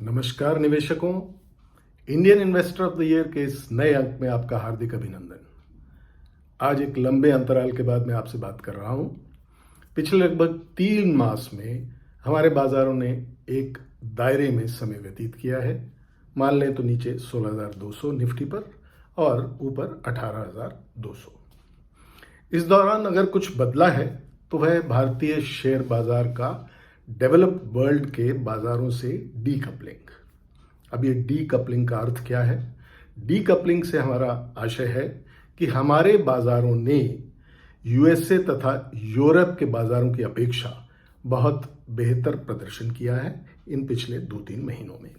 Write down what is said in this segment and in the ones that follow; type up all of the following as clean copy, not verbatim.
नमस्कार निवेशकों। Indian investor of the year के इस नए अंक में आपका हार्दिक अभिनंदन। आज एक लंबे अंतराल के बाद मैं आपसे बात कर रहा हूं। पिछले लगभग 3 मास में हमारे बाजारों ने एक दायरे में समय व्यतीत किया है। मान लें तो नीचे 16,200 निफ्टी पर और ऊपर 18,200। इस दौरान अगर कुछ बदला है तो वह भारतीय शेयर बाजार का डेवलप्ड वर्ल्ड के बाजारों से डीकपलिंग। अब ये डीकपलिंग का अर्थ क्या है? डीकपलिंग से हमारा आशय है कि हमारे बाजारों ने यूएसए तथा यूरोप के बाजारों की अपेक्षा बहुत बेहतर प्रदर्शन किया है इन पिछले 2-3 महीनों में।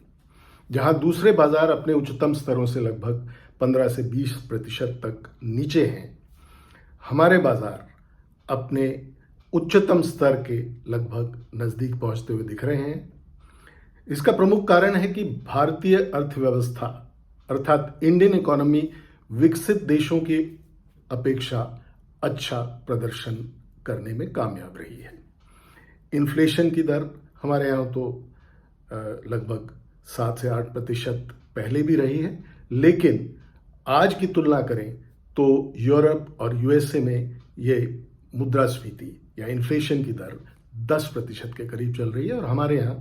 जहां दूसरे बाजार अपने उच्चतम स्तरों से लगभग 15 से 20% तक नीचे हैं, हमारे बाजार अपने उच्चतम स्तर के लगभग नजदीक पहुंचते हुए दिख रहे हैं। इसका प्रमुख कारण है कि भारतीय अर्थव्यवस्था अर्थात इंडियन इकोनॉमी विकसित देशों की अपेक्षा अच्छा प्रदर्शन करने में कामयाब रही है। इन्फ्लेशन की दर हमारे यहाँ तो लगभग 7 से 8% पहले भी रही है, लेकिन आज की तुलना करें तो यूरोप और यूएसए में ये मुद्रास्फीति या इन्फ्लेशन की दर 10% के करीब चल रही है और हमारे यहाँ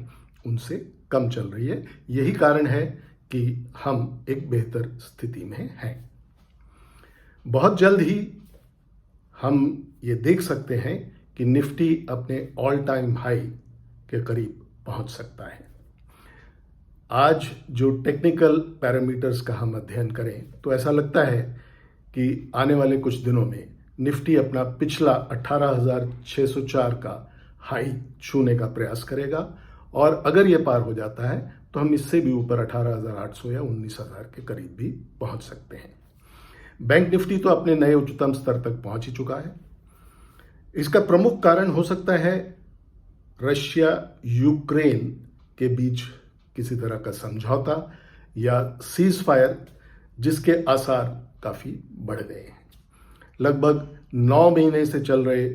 उनसे कम चल रही है। यही कारण है कि हम एक बेहतर स्थिति में हैं। बहुत जल्द ही हम ये देख सकते हैं कि निफ्टी अपने ऑल टाइम हाई के करीब पहुंच सकता है। आज जो टेक्निकल पैरामीटर्स का हम अध्ययन करें तो ऐसा लगता है कि आने वाले कुछ दिनों में निफ्टी अपना पिछला 18,604 का हाई छूने का प्रयास करेगा और अगर यह पार हो जाता है तो हम इससे भी ऊपर 18,800 या 19,000 के करीब भी पहुंच सकते हैं। बैंक निफ्टी तो अपने नए उच्चतम स्तर तक पहुंच ही चुका है। इसका प्रमुख कारण हो सकता है रशिया यूक्रेन के बीच किसी तरह का समझौता या सीज फायर, जिसके आसार काफी बढ़ गए हैं। लगभग 9 महीने से चल रहे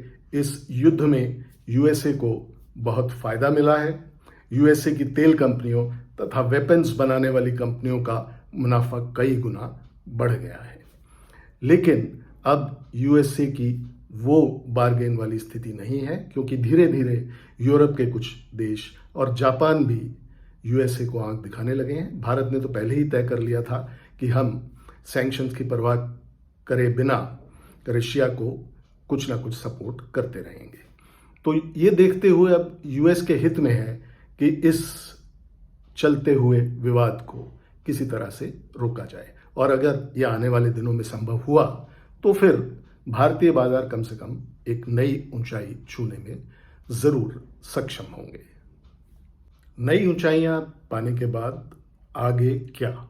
इस युद्ध में यूएसए को बहुत फायदा मिला है। यूएसए की तेल कंपनियों तथा वेपन्स बनाने वाली कंपनियों का मुनाफा कई गुना बढ़ गया है, लेकिन अब यूएसए की वो बार्गेन वाली स्थिति नहीं है, क्योंकि धीरे धीरे यूरोप के कुछ देश और जापान भी यूएसए को आंख दिखाने लगे हैं। भारत ने तो पहले ही तय कर लिया था कि हम सैंक्शंस की परवाह करे बिना रशिया को कुछ ना कुछ सपोर्ट करते रहेंगे। तो ये देखते हुए अब यूएस के हित में है कि इस चलते हुए विवाद को किसी तरह से रोका जाए, और अगर यह आने वाले दिनों में संभव हुआ तो फिर भारतीय बाजार कम से कम एक नई ऊंचाई छूने में जरूर सक्षम होंगे। नई ऊंचाइयां पाने के बाद आगे क्या?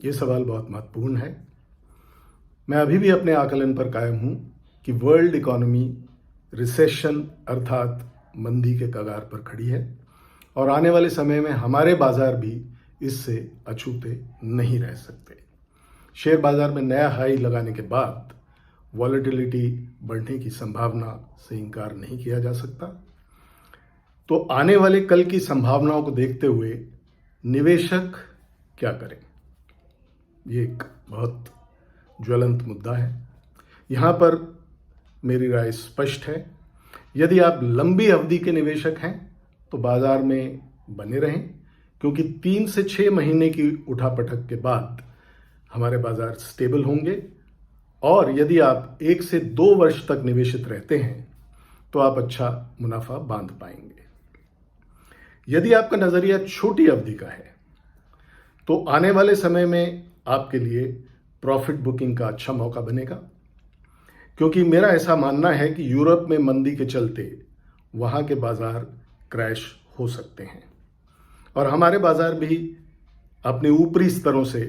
ये सवाल बहुत महत्वपूर्ण है। मैं अभी भी अपने आकलन पर कायम हूं कि वर्ल्ड इकोनॉमी रिसेशन अर्थात मंदी के कगार पर खड़ी है और आने वाले समय में हमारे बाजार भी इससे अछूते नहीं रह सकते। शेयर बाजार में नया हाई लगाने के बाद वॉलेटिलिटी बढ़ने की संभावना से इनकार नहीं किया जा सकता। तो आने वाले कल की संभावनाओं को देखते हुए निवेशक क्या करें? ये एक बहुत ज्वलंत मुद्दा है। यहां पर मेरी राय स्पष्ट है। यदि आप लंबी अवधि के निवेशक हैं तो बाजार में बने रहें, क्योंकि 3 से 6 महीने की उठापटक के बाद हमारे बाजार स्टेबल होंगे। और यदि आप 1 से 2 वर्ष तक निवेशित रहते हैं तो आप अच्छा मुनाफा बांध पाएंगे। यदि आपका नजरिया छोटी अवधि का है तो आने वाले समय में आपके लिए प्रॉफिट बुकिंग का अच्छा मौका बनेगा, क्योंकि मेरा ऐसा मानना है कि यूरोप में मंदी के चलते वहां के बाजार क्रैश हो सकते हैं और हमारे बाजार भी अपने ऊपरी स्तरों से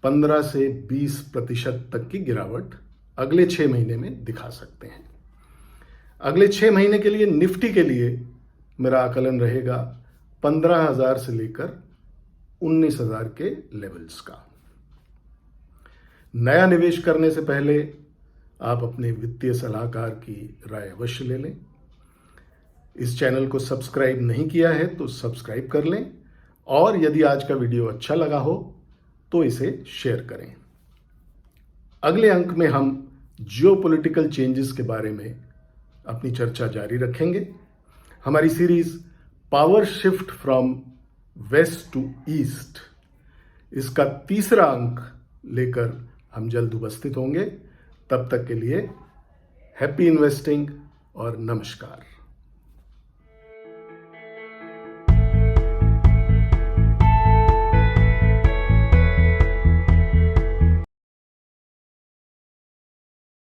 15 से 20% तक की गिरावट अगले 6 महीने में दिखा सकते हैं। अगले 6 महीने के लिए निफ्टी के लिए मेरा आकलन रहेगा 15,000 से लेकर 19,000 के लेवल्स का। नया निवेश करने से पहले आप अपने वित्तीय सलाहकार की राय अवश्य ले लें। इस चैनल को सब्सक्राइब नहीं किया है तो सब्सक्राइब कर लें और यदि आज का वीडियो अच्छा लगा हो तो इसे शेयर करें। अगले अंक में हम जियोपॉलिटिकल चेंजेस के बारे में अपनी चर्चा जारी रखेंगे। हमारी series power shift from west to east, इसका तीसरा अंक लेकर हम जल्द उपस्थित होंगे। तब तक के लिए हैप्पी इन्वेस्टिंग और नमस्कार।